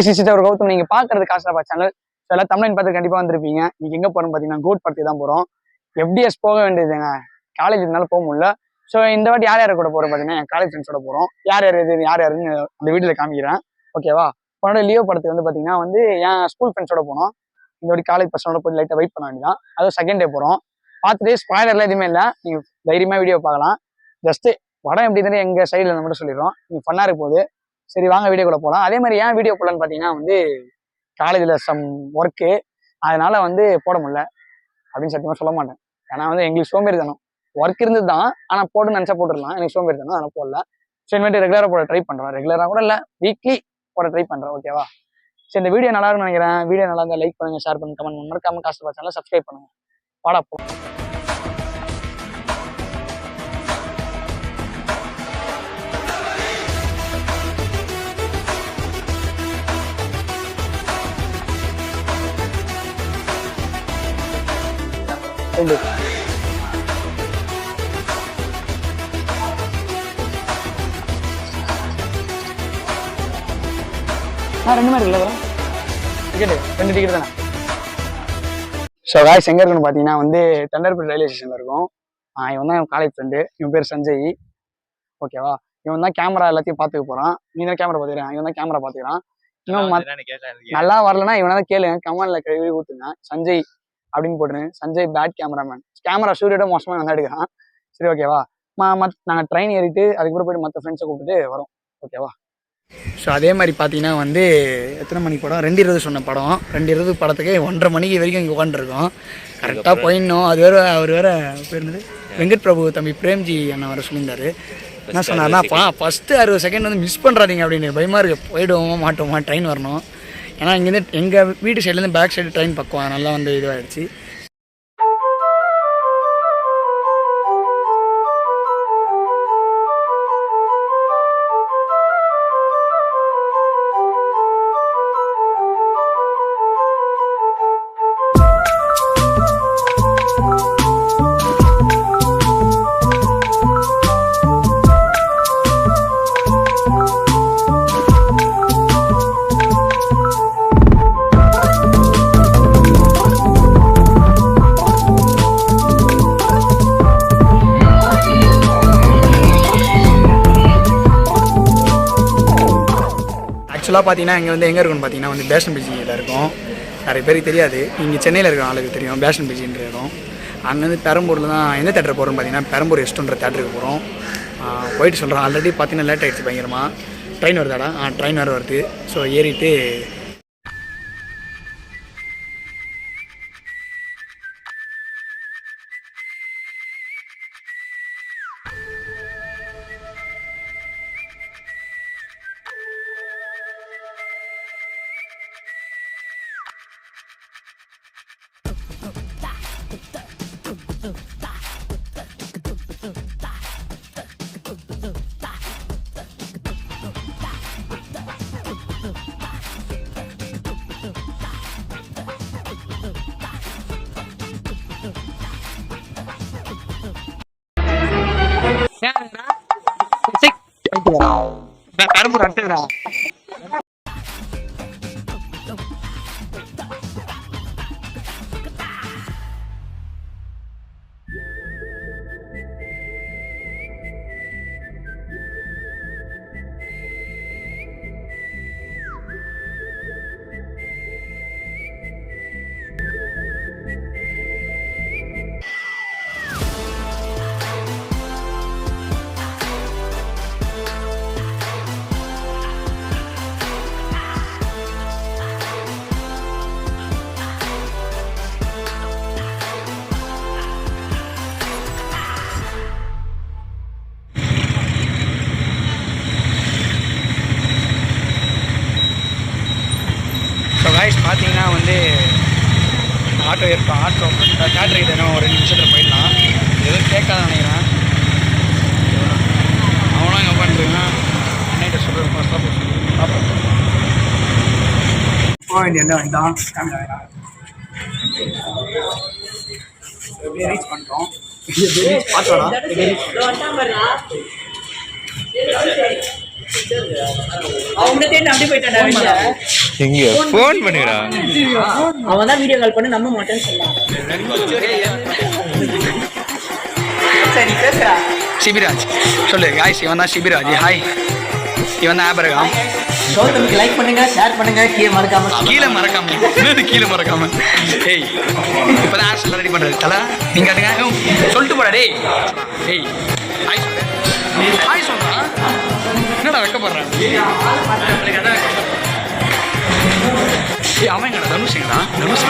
Guys is ஒரு கௌதம். நீங்க பாக்குறது காசுலப்பா சேனல். எல்லாம் தமிழ் பார்த்து கண்டிப்பா வந்திருப்பீங்க. நீங்க எங்க போறோம் பாத்தீங்கன்னா கோட் படத்துக்கு தான் போறோம். FDS போக வேண்டியதுங்க, காலேஜ் இருந்தாலும் போக முடியல. ஸோ இந்த வாட்டி யார் யார் கூட போறோம் பாத்தீங்கன்னா என் காலேஜ் ஃப்ரெண்ட்ஸோட போறோம். யார் யாருன்னு அந்த வீடியோல காமிக்கிறேன். ஓகேவா? போனோட லியோ படத்துக்கு வந்து பாத்தீங்கன்னா வந்து என் ஸ்கூல் ஃப்ரெண்ட்ஸோட போனோம். இந்த வாட்டி காலேஜ் பசங்களோட போய் லைட்டா வெயிட் பண்ண வேண்டியதான். அதுவும் செகண்ட் டே போறோம். பார்த்துட்டு ஸ்பாய்லர்லாம் எதுவுமே இல்லை, நீங்க தைரியமா வீடியோ பார்க்கலாம். ஜஸ்ட் படம் எப்படி இருந்தாலும் எங்க சைடில் மட்டும் சொல்லிடுறோம். நீங்க ஃபன்னா இருக்கும் போது சரி வாங்க வீடியோ கூட போகலாம். அதே மாதிரி ஏன் வீடியோ போடலான்னு பார்த்தீங்கன்னா வந்து காலேஜில் சம் ஒர்க்கு, அதனால வந்து போட முடியல அப்படின்னு சத்தியமாக சொல்ல மாட்டேன். ஏன்னா வந்து எங்களுக்கு சோம்பேறி தானே, ஒர்க் இருந்தது தான், ஆனால் போட்டு நினச்சா போட்டுடலாம். எனக்கு சோம்பேறி தானே, அதனால் போடல. ஸோ இனிமேட்டு ரெகுலராக போட ட்ரை பண்ணுறோம். ரெகுலராக கூட இல்லை, வீக்லி போட ட்ரை பண்ணுறோம். ஓகேவா? சரி, இந்த வீடியோ நல்லா இருக்கும்னு நினைக்கிறேன். வீடியோ நல்லா இருந்தால் லைக் பண்ணுங்க, ஷேர் பண்ணுங்க, கமெண்ட் பண்ணுங்க, மறக்காம காசு சேனலை சப்ஸ்கிரைப் பண்ணுங்க. வாடா போ. ரெண்டு மாதிரி இல்லை டிக்கெட்டு, 2 டிக்கெட் தானே. ஸோ காய்ஸ் எங்கே இருக்குன்னு பார்த்தீங்கன்னா வந்து தண்டர்பேட் ரயில்வே ஸ்டேஷனில் இருக்கும். இவன் தான் என் காலேஜ் ஃப்ரெண்டு, இவன் பேர் சஞ்சய். ஓகேவா? இவன் தான் கேமரா எல்லாத்தையும் பார்த்துக்க போகிறான். நீ தான் கேமரா பார்த்துக்கிறான், இவன் தான் கேமரா பார்த்துக்கிறான். இன்னும் நல்லா வரலன்னா இவனை தான் கேளுங்க, கமெண்ட்ல கழுவி ஊற்றுங்க. சஞ்சய் அப்படின்னு போட்டுருங்க. சஞ்சய் பேட் கேமராமேன், கேமரா ஸ்டூடியோட மோசமாக வந்து எடுக்கிறான். சரி ஓகேவா? நாங்கள் ட்ரெயின் ஏறிட்டு அதுக்கப்புறம் போய்ட்டு மற்ற ஃப்ரெண்ட்ஸை கூப்பிட்டுட்டு வரோம். ஓகேவா? ஸோ அதே மாதிரி பார்த்தீங்கன்னா வந்து எத்தனை மணிக்கு படம், 2:20 சொன்ன படம். 2:20 படத்துக்கு 1:30 மணிக்கு வரைக்கும் இங்கே உட்காந்துருக்கோம். கரெக்டாக போயிடணும். அது வேறு அவர் வேறு போயிருந்தது வெங்கட் பிரபு தம்பி பிரேம்ஜி அண்ணா வர சொல்லியிருந்தாரு. என்ன சொன்னார்னா, ஃபஸ்ட்டு 60 செகண்ட் வந்து மிஸ் பண்ணுறாதீங்க அப்படின்னு. பயமாக இருக்குது, போயிடுவோமா மாட்டோமா, ட்ரெயின் வரணும். ஏன்னா இங்கேருந்து எங்கள் வீட்டு சைட்லேருந்து பேக் சைடு ட்ரெயின் பக்கம் நல்லா வந்து இதுவாகிடுச்சு. ஆக்சுவலாக பார்த்தீங்கன்னா இங்கே வந்து எங்கே இருக்குன்னு பார்த்தீங்கன்னா வந்து பேஷன் பிஜியில் இருக்கும். நிறைய பேருக்கு தெரியாது, இங்கே சென்னையில் இருக்கிற ஆளுக்கு தெரியும் பேஷன் பிஜின்ற இடம். அங்கேருந்து பெரம்பூரில் தான் எந்த தேட்டர் போகிறோன்னு பார்த்தீங்கன்னா பெரம்பூர் எஸ்டோன்ற தேட்டருக்கு போகிறோம். போயிட்டு சொல்கிறோம். ஆல்ரெடி பார்த்தீங்கன்னா லேட் ஆகிடுச்சு பயங்கரமாக. ட்ரெயின் வருதாடா? ட்ரெயின் வேறு வருது. ஸோ ஏறிட்டு பெரம்பூர் அட்டுறா. பார்த்தீங்கன்னா வந்து ஆட்டோ இருக்கும். ஆட்டோ தேட்டர் கிட்ட இன்னும் ஒரு 2 நிமிஷத்தில் போயிடலாம். எதுவும் கேட்காத நினைக்கிறேன். அவனும் இங்கே உட்காந்துருக்கான். அன்னைகிட்ட சொல்கிறேன் சாப்பிட போக வேண்டிய என்ன வேண்டாம். எப்படியே ரீச் பண்ணிட்டோம். பார்த்தோடா அவங்க தேடி அப்படியே போயிட்டான்டா. எங்க ஃபோன் பண்ணுடா. அவன் தான் வீடியோ கால் பண்ணி நம்ப மாட்டேன்னு சொன்னான். சரி பேசுறா. சிபிராஜ் சொல்லு காய்ஸ், இவன் தான் சிபிராஜ். ஹாய், இவன் தான் ஆபரகாம். கௌதமுக்கு லைக் பண்ணுங்க, ஷேர் பண்ணுங்க, கீழே மறக்காம கீழே மறக்காம. ஏய் இப்பதான் ஆர்ஸ் ரெடி பண்றது தல, நீங்க அதுங்க சொல்லிட்டு போடா. டேய் ஏய் ஹாய் சொல்லு. ஹாய் சொல்றா, என்னடா வெக்கப்படுறேன். அவன் எங்கடா தனுஷங்களா? தனுஷ்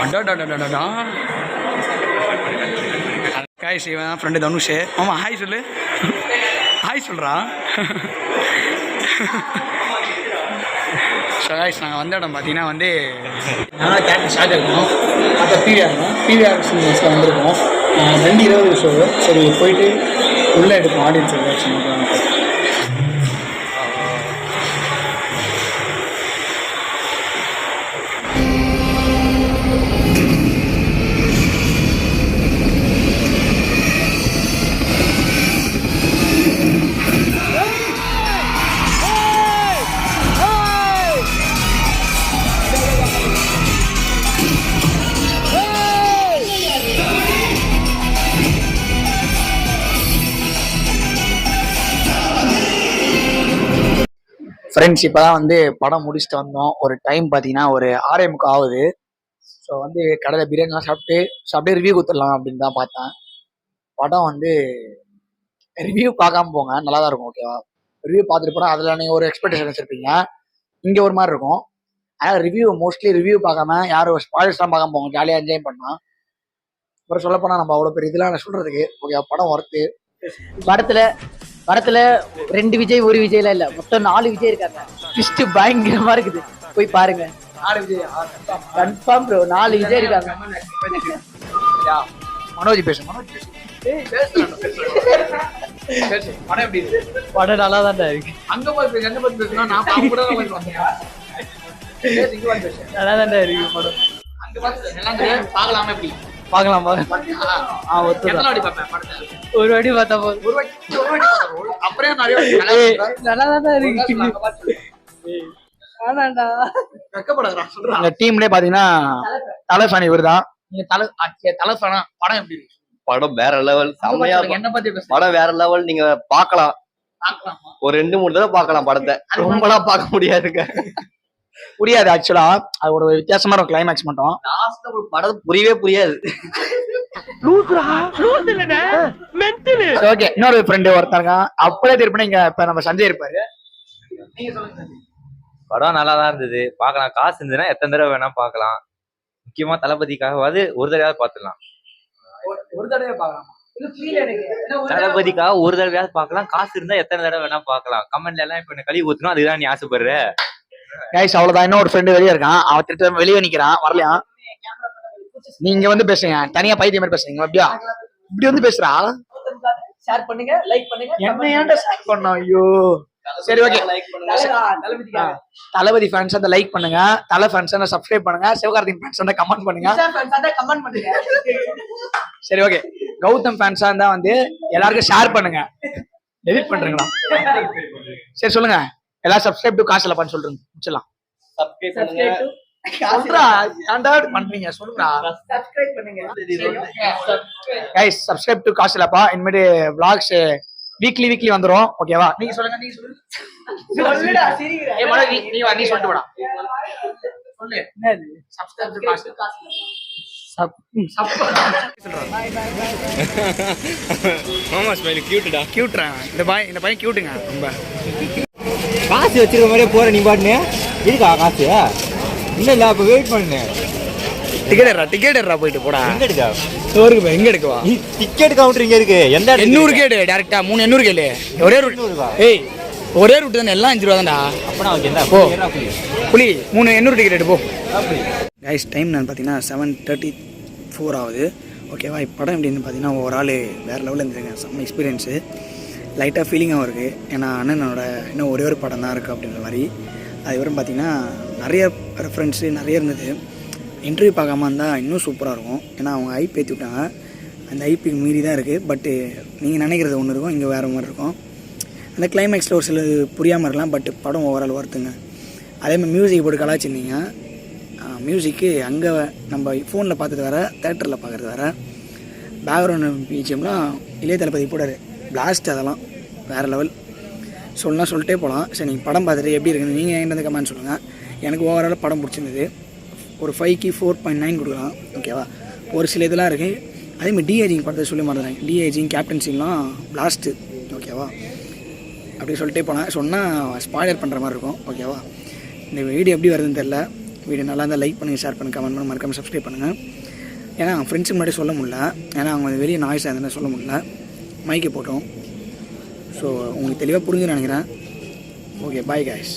அடாடாடாடாடா. காய்ஸ் இவன் ஃப்ரெண்டு தனுஷ். ஆமாம் ஹாய் சொல்லு. ஹாய் சொல்கிறா. ஸோ காய்ஸ் நாங்கள் வந்த இடம் பார்த்தீங்கன்னா வந்து நான் கேரக்டர் ஸ்டார்ட் இருக்கோம். அப்போ பிவிஆர் சினிமாஸில் வந்திருக்கோம். 2:20 ஷோ. சரி போயிட்டு உள்ளே எடுப்போம் ஆடியன்ஸ் ரியாக்ஷன். ஃப்ரெண்ட்ஸ் இப்போ தான் வந்து படம் முடிச்சுட்டு வந்தோம். ஒரு டைம் பார்த்தீங்கன்னா ஒரு 6:30 ஆகுது. ஸோ வந்து கடையில் பிரியாணிலாம் சாப்பிட்டு அப்படியே ரிவ்யூ கொடுத்துடலாம் அப்படின்னு தான் பார்த்தேன். படம் வந்து ரிவ்யூ பார்க்காம போங்க, நல்லா தான் இருக்கும். ஓகேவா, ரிவ்யூ பார்த்துட்டு போனால் அதில் நீங்கள் ஒரு எக்ஸ்பெக்டேஷன் வச்சுருப்பீங்க, இங்கே ஒரு மாதிரி இருக்கும். அதனால் மோஸ்ட்லி ரிவ்யூ பார்க்காம யாரும் ஸ்பாயில்ஸ்லாம் பார்க்காம போங்க, ஜாலியாக என்ஜாய் பண்ணலாம். அப்புறம் சொல்லப்போனால் நம்ம அவ்வளோ பெரிய இதெல்லாம் சொல்கிறதுக்கு ஓகே. படம் ஒர்த்து. படத்துல 2 விஜய் 1 விஜய்லாம் இல்ல, மொத்தம் 4 விஜய் இருக்காங்க. ட்விஸ்ட் பயங்கரமா இருக்குது, போய் பாருங்க. 4 விஜய் கன்ஃபார்ம் ப்ரோ, 4 விஜய் இருக்காங்க. மனோஜ் பேசு. படம் எப்படி இருக்கு? படம் நல்லா தான் இருக்கு. அங்க போய் பேசுனா நான் பாக்க கூட வந்தேன். நல்லா தான் இருக்கு படம். அங்க பார்த்து நல்லா பார்க்கலாமா? எப்படி பார்க்கலாம் ஒரு வாட்டி பார்த்தா போதும். அப்புறம் நிறைய நல்லா தான் இருக்கு. டீம்லயே பாத்தீங்கன்னா தலை ஃபேன் இவர் தான். நீங்க தலை ஃபேனா? படம் எப்படி இருக்கு? படம் வேற லெவல், செம்மையா. என்ன பத்தி பேசுறீங்க? படம் வேற லெவல், நீங்க பார்க்கலாம். ஒரு 2-3 தடவை பார்க்கலாம் படத்தை. ரொம்பலாம் பார்க்க முடியாதுங்க. புரியாது ஆக்சுவலா, அது ஒரு வித்தியாசமா இருக்கும். கிளைமேக்ஸ் மட்டும் லாஸ்ட்ல ஒரு படம் புரியவே புரியாது. ஓகே, இன்னொரு ஃப்ரெண்டு ஒருத்தருங்க அப்படியே திருப்பினா இங்க இப்ப நம்ம சஞ்சய் இருப்பாரு. நீங்க சொல்லுங்க. படம் நல்லா தான் இருந்தது, பார்க்கலாம். காசு இருந்ததுன்னா எத்தனை தடவை வேணா பார்க்கலாம். முக்கியமா தளபதிக்காகவாது ஒரு தடவையாவது பார்த்துக்கலாம். ஒரு தடவை பார்க்கலாம். தளபதிக்காக ஒரு தடவையாவது பார்க்கலாம். காசு இருந்தா எத்தனை தடவை வேணா பார்க்கலாம். கமெண்ட்ல எல்லாம் இப்ப கழுவி ஊத்தணும், அதுதான் நீ ஆசைப்படுற. கைஸ் அவ்வளவுதான். இன்னும் ஒரு ஃப்ரெண்டு வெளியே இருக்கான், அவன் திருத்த வெளியே நிக்கிறான், வரலையா? நீங்க வந்து பேசுங்க, தனியா பைத்தியம் மாதிரி பேசுறீங்க. அப்படியா இப்படி வந்து பேசுறா? ஷேர் பண்ணுங்க, லைக் பண்ணுங்க. என்ன ஏன்டா ஷேர் பண்ணோம்? ஐயோ சரி ஓகே. தளபதி ஃபேன்ஸ் அந்த லைக் பண்ணுங்க, தலை ஃபேன்ஸ் அந்த சப்ஸ்கிரைப் பண்ணுங்க, சிவகார்த்திகேயன் ஃபேன்ஸ் அந்த கமெண்ட் பண்ணுங்க. சரி ஓகே. கௌதம் ஃபேன்ஸா இருந்தா வந்து எல்லாருக்கும் ஷேர் பண்ணுங்க. எடிட் பண்றீங்களா? சரி சொல்லுங்க. எல்லாரும் சப்ஸ்கிரைப் டு காசுல பண்ண சொல்றீங்க, முடிச்சலாம். சப்ஸ்கிரைப் பண்ணுங்க. சொல்றா ஏன்டா பண்றீங்க? சொல்லுடா. சப்ஸ்கிரைப் பண்ணுங்க गाइस. Subscribe to காசுலப்பா. இனிமேட்டு vlogs வீக்லி வந்துரும். ஓகேவா? நீங்க சொல்லுங்க. சொல்லுடா. சிரிங்கடா. ஏய் மட நீ சொல்லிட்டு போடா. சொல்லு. என்னது? சப்ஸ்கிரைப் டு காசுல. மாமா ஸ்மைல் கியூட்ரா. இந்த பையன் கியூட்டுங்க ரொம்ப. காசு வச்சிருக்க மாதிரியே போற நீ பாட்டுன்னு இருக்கா காசு? இல்ல அப்ப வெயிட் பண்ணு. டிக்கெட் எடுறா போயிட்டு போடா. எங்க எடுக்கா? ஸ்டோருக்கு போய் எங்க எடுக்கவா? டிக்கெட் கவுண்டர் இங்க இருக்கு. எந்த 800 கேடு டைரக்டா 3800 கேளு. ஒரே ரூட். ஏய் ஒரே ரூட் தானே, எல்லாம் 5 ரூபா தான்டா. அப்பனா ஓகே. இந்த போ புலி 3800 டிக்கெட் எடு போ. गाइस டைம் நான் பார்த்தீங்கன்னா 7:34 ஆகுது. ஓகேவா? இப்போ படம் எப்படின்னு பார்த்தீங்கன்னா ஒரு ஆள் வேறு லெவலில் இருந்துருங்க. செம்ம எக்ஸ்பீரியன்ஸு. லைட்டாக ஃபீலிங்காகவும் இருக்குது. ஏன்னா அண்ணனோட இன்னும் ஒரே ஒரு படம் தான் இருக்குது அப்படின்ற மாதிரி. அதுக்கப்புறம் பார்த்தீங்கன்னா நிறைய ரெஃபரன்ஸு நிறைய இருந்தது. இன்டர்வியூ பார்க்காம இருந்தால் இன்னும் சூப்பராக இருக்கும். ஏன்னா அவங்க ஐப் ஏற்றி விட்டாங்க, அந்த ஐப்புக்கு மீறி தான் இருக்குது. பட்டு நீங்கள் நினைக்கிறது ஒன்று இருக்கும், இங்கே வேறு மாதிரி இருக்கும். அந்த கிளைமேக்ஸில் ஒரு சிலது புரியாமல் இருக்கலாம், பட் படம் ஓவரால் வருதுங்க. அதேமாதிரி மியூசிக் போட்டு கலாச்சிருந்தீங்க. மியூசிக்கு அங்கே நம்ம ஃபோனில் பார்த்தது வேறு, தேட்டரில் பார்க்குறது வேறு. பேக்ரவுண்ட் பிஜிஎம்லாம் இளைய தளபதி போடாரு, பிளாஸ்ட், அதெல்லாம் வேறு லெவல். சொல்லிட்டே போகலாம். சரி, நீங்கள் படம் பார்த்துட்டு எப்படி இருக்குன்னு நீங்கள் என்கிட்ட கமெண்ட் சொல்லுங்கள். எனக்கு ஓவரால் படம் பிடிச்சிருந்தது. ஒரு 5க்கு 4.9 கொடுக்கலாம், ஓகேவா. ஒரு சில இதெல்லாம் இருக்குது. அதேமாதிரி டிஏஜிங் படத்தை சொல்லி மாட்டேன். டிஏஜிங் கேப்டன்சிலாம் பிளாஸ்ட்டு, ஓகேவா. அப்படி சொல்லிட்டே போனால் சொன்னால் ஸ்பாய்லர் பண்ணுற மாதிரி இருக்கும், ஓகேவா. இந்த வீடியோ எப்படி வருதுன்னு தெரில. வீடியோ நல்லா இருந்தால் லைக் பண்ணுங்கள், ஷேர் பண்ணுங்கள், கமெண்ட் பண்ணுங்கள், மறக்காமல் சப்ஸ்கிரைப் பண்ணுங்கள். ஏன்னா ஃப்ரெண்ட்ஸுக்கு முன்னாடி சொல்ல முடியல, ஏன்னா அவங்க வெளியே நாய்ஸாக இருந்தால் சொல்ல முடியல, மைக்கை போட்டோம். ஸோ உங்களுக்கு தெளிவாக புரிஞ்சுன்னு நினைக்கிறேன். Okay, bye guys.